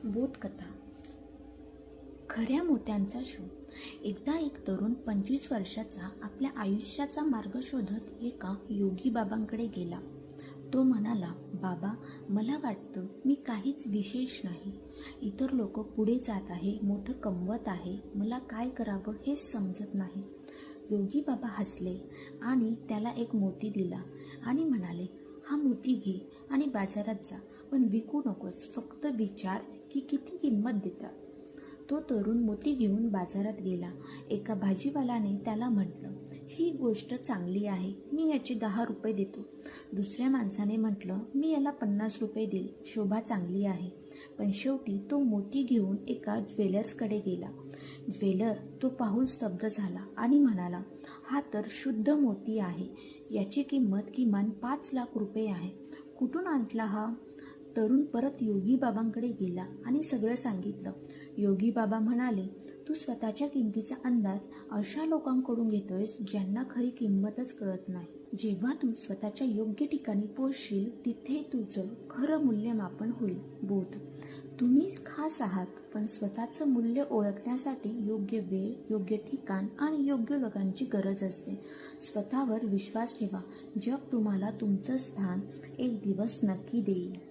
बोधकथा. खऱ्या मोत्यांचा शोध. एकदा एक तरुण 25 वर्षाचा आपल्या आयुष्याचा मार्ग शोधत एका योगी बाबांकडे गेला. तो म्हणाला, बाबा, मला वाटतं मी काहीच विशेष नाही. इतर लोक पुढे जात आहे, मोठं कमवत आहे, मला काय करावं हेच समजत नाही. योगी बाबा हसले आणि त्याला एक मोती दिला आणि म्हणाले, हा मोती घे आणि बाजारात जा, पण विकू नकोस. फक्त विचार की किती किंमत देतात. तो तरुण मोती घेऊन बाजारात गेला. एका भाजीवाल्याने त्याला म्हटलं, ही गोष्ट चांगली आहे, मी याचे 10 रुपये देतो. दुसऱ्या माणसाने म्हटलं, मी याला 50 रुपये देईल, शोभा चांगली आहे. पण शेवटी तो मोती घेऊन एका ज्वेलर्सकडे गेला. ज्वेलर तो पाहून स्तब्ध झाला आणि म्हणाला, हा तर शुद्ध मोती आहे, याची किंमत किमान 5 लाख रुपये आहे. कुठून आणला हा? तरुण परत योगी बाबांकडे गेला आणि सगळं सांगितलं. योगी बाबा म्हणाले, तू स्वतःच्या किमतीचा अंदाज अशा लोकांकडून घेतोयस ज्यांना खरी किंमतच कळत नाही. जेव्हा तू स्वतःच्या योग्य ठिकाणी पोहोचशील तिथे तुझं खरं मूल्यमापन होईल. बोध. तुम्ही खास आहात, पण स्वतःचं मूल्य ओळखण्यासाठी योग्य वेळ, योग्य ठिकाण आणि योग्य लोकांची गरज असते. स्वतःवर विश्वास ठेवा. जग तुम्हाला तुमचं स्थान एक दिवस नक्की देईल.